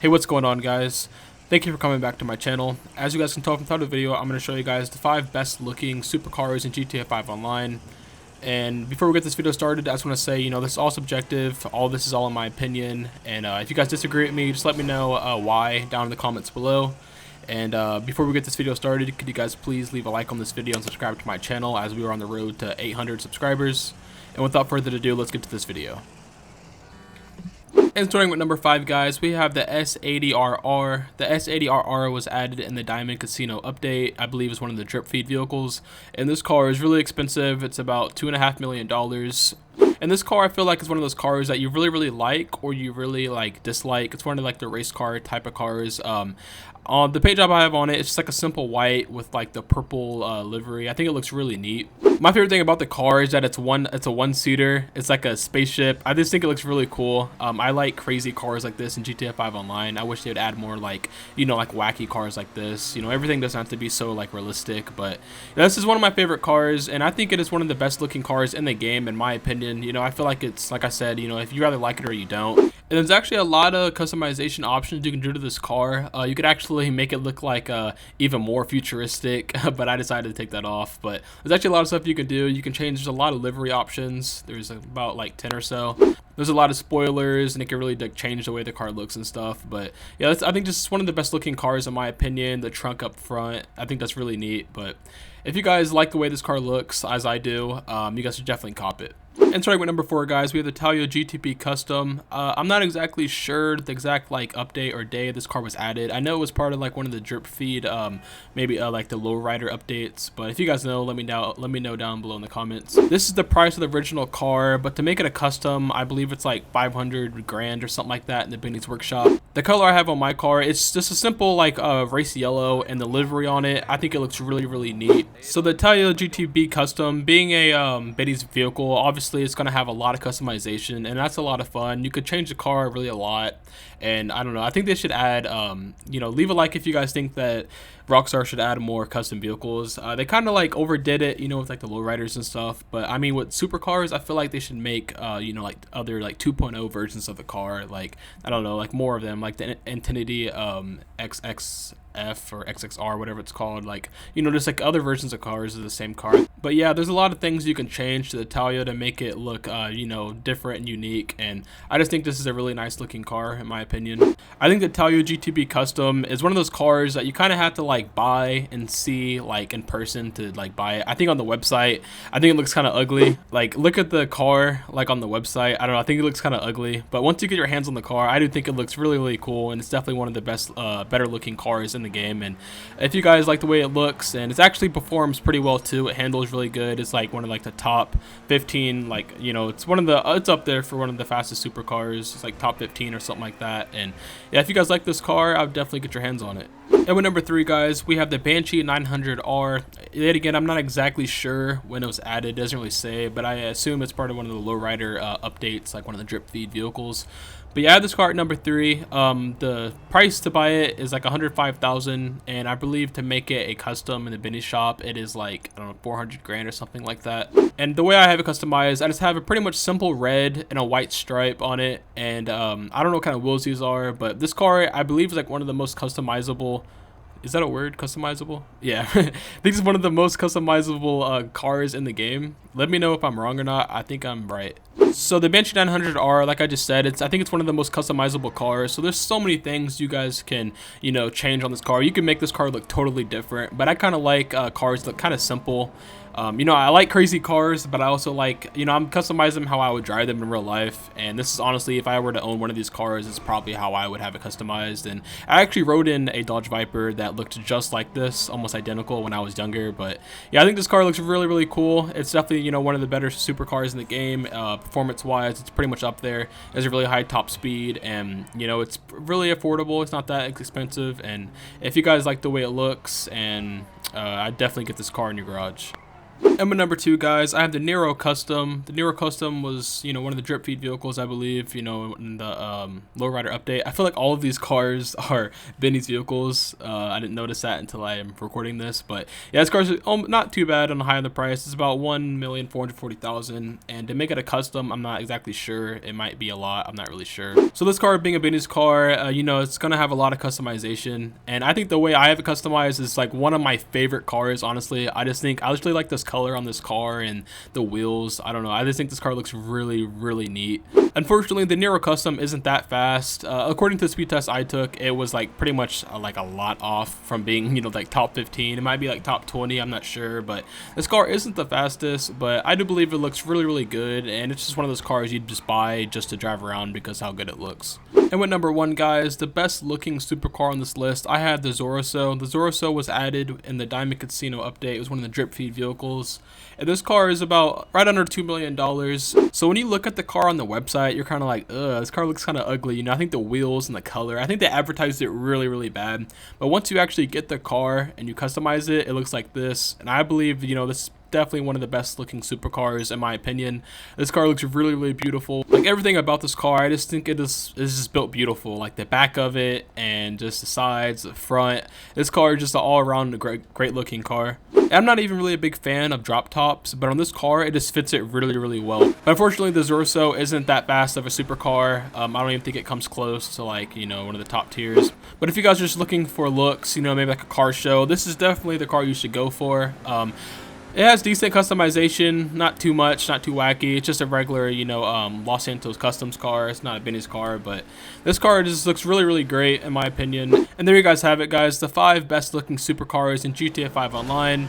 Hey, what's going on, guys? Thank you for coming back to my channel. As you guys can tell from the title of the video, I'm going to show you guys the 5 best looking supercars in GTA 5 Online. And before we get this video started, I just want to say, this is all subjective. All this is all in my opinion. And if you guys disagree with me, just let me know why down in the comments below. And before we get this video started, could you guys please leave a like on this video and subscribe to my channel as we are on the road to 800 subscribers. And without further ado, let's get to this video. And starting with number 5, guys, we have the S80RR. The S80RR was added in the Diamond Casino update. I believe it's one of the drip feed vehicles. And this car is really expensive. It's about $2.5 million. And this car, I feel like, is one of those cars that you really like or you really dislike. It's one of the race car type of cars. On the paint job I have on it, it's just like a simple white with the purple livery. I think it looks really neat. My favorite thing about the car is that it's a one-seater. It's like a spaceship. I just think it looks really cool. I like crazy cars like this in GTA 5 Online. I wish they would add more wacky cars like this. Everything doesn't have to be so realistic, but this is one of my favorite cars, and I think it is one of the best looking cars in the game, in my opinion. I feel like it's, like I said, if you either like it or you don't. And there's actually a lot of customization options you can do to this car. You could actually make it look like even more futuristic, but I decided to take that off. But there's actually a lot of stuff you can do. You can change, there's a lot of livery options. There's about 10 or so. There's a lot of spoilers, and it can really change the way the car looks and stuff. But yeah, I think this is one of the best looking cars in my opinion. The trunk up front, I think that's really neat. But if you guys like the way this car looks, as I do, you guys should definitely cop it. And starting with number 4, guys, we have the Gtp Custom. I'm not exactly sure the exact update or day this car was added. I know it was part of one of the drip feed, maybe the lowrider updates. But if you guys know, let me know down below in the comments. This is the price of the original car, but to make it a custom, I believe it's 500 grand or something like that in the Benny's workshop. The color I have on my car, it's just a simple race yellow, and the livery on it, I think it looks really neat. So the Gtp Custom, being a Benny's vehicle, obviously it's going to have a lot of customization, and that's a lot of fun. You could change the car really a lot, and I don't know, I think they should add leave a like if you guys think that Rockstar should add more custom vehicles. They kind of overdid it, with the lowriders and stuff, but I mean with supercars, I feel like they should make other 2.0 versions of the car, I don't know, more of them, the Infinity XXF or XXR, whatever it's called, just other versions of cars of the same car. But yeah, there's a lot of things you can change to the Talia to make it look different and unique, and I just think this is a really nice looking car in my opinion. I think the Gtp Custom is one of those cars that you kind of have to buy and see in person to buy it. I think on the website, I think it looks kind of ugly. Look at the car on the website. I don't know, I think it looks kind of ugly, but once you get your hands on the car, I do think it looks really cool, and it's definitely one of the best better looking cars in the game. And if you guys like the way it looks, and it actually performs pretty well too, it handles really good. It's one of the top 15, it's up there for one of the fastest supercars. It's top 15 or something like that. And yeah, if you guys like this car, I would definitely get your hands on it. And with number 3, guys, we have the Banshee 900R. Yet again, I'm not exactly sure when it was added. It doesn't really say, but I assume it's part of one of the lowrider updates, one of the drip feed vehicles. But yeah, I have this car at number 3. The price to buy it is $105,000, and I believe to make it a custom in the Benny shop, it is I don't know, 400 grand or something like that. And the way I have it customized, I just have a pretty much simple red and a white stripe on it, and I don't know what kind of wheels these are, but this car I believe is one of the most customizable. Is that a word? Customizable? Yeah. I think it's one of the most customizable cars in the game. Let me know if I'm wrong or not. I think I'm right. So the Banshee 900R, like I just said, I think it's one of the most customizable cars. So there's so many things you guys can, change on this car. You can make this car look totally different, but I kind of like cars that look kind of simple. I like crazy cars, but I also I'm customizing them how I would drive them in real life. And this is honestly, if I were to own one of these cars, it's probably how I would have it customized. And I actually rode in a Dodge Viper that looked just like this, almost identical, when I was younger. But yeah, I think this car looks really cool. It's definitely, one of the better supercars in the game. Performance wise, it's pretty much up there. It has a really high top speed, and it's really affordable. It's not that expensive. And if you guys like the way it looks, and I'd definitely get this car in your garage. And with number 2, guys, I have the Nero Custom. The Nero Custom was, one of the drip feed vehicles, I believe, in the lowrider update. I feel like all of these cars are Benny's vehicles. I didn't notice that until I am recording this, but yeah, this car's not too bad on the high end of the price. It's about $1,440,000, and to make it a custom, I'm not exactly sure. It might be a lot. I'm not really sure. So this car being a Benny's car, it's gonna have a lot of customization, and I think the way I have it customized is like one of my favorite cars. Honestly, I just really like this color on this car and the wheels. I don't know, I just think this car looks really, really neat. Unfortunately, the Nero Custom isn't that fast. According to the speed test I took, it was like pretty much like a lot off from being, like top 15. It might be like top 20, I'm not sure, but this car isn't the fastest, but I do believe it looks really, really good, and it's just one of those cars you'd just buy just to drive around because how good it looks. And with number 1, guys, the best looking supercar on this list, I have the Serosa. The Serosa was added in the Diamond Casino update. It was one of the drip feed vehicles, and this car is about right under $2 million. So when you look at the car on the website, you're kind of like, ugh, this car looks kind of ugly. I think the wheels and the color, I think they advertised it really, really bad. But once you actually get the car and you customize it, it looks like this. And I believe, this is definitely one of the best looking supercars in my opinion. This car looks really, really beautiful. Like everything about this car, I just think it is just built beautiful. Like the back of it and just the sides, the front. This car is just an all around great looking car. And I'm not even really a big fan of drop tops, but on this car, it just fits it really, really well. But unfortunately, the Serosa isn't that fast of a supercar. I don't even think it comes close to like, one of the top tiers. But if you guys are just looking for looks, maybe like a car show, this is definitely the car you should go for. It has decent customization, not too much, not too wacky. It's just a regular, Los Santos Customs car. It's not a Benny's car, but this car just looks really, really great in my opinion. And there you guys have it, guys. The 5 best looking supercars in GTA 5 Online.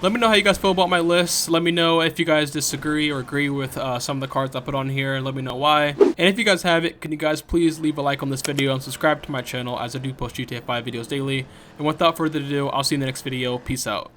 Let me know how you guys feel about my list. Let me know if you guys disagree or agree with some of the cars I put on here, and let me know why. And if you guys have it, can you guys please leave a like on this video and subscribe to my channel, as I do post GTA 5 videos daily. And without further ado, I'll see you in the next video. Peace out.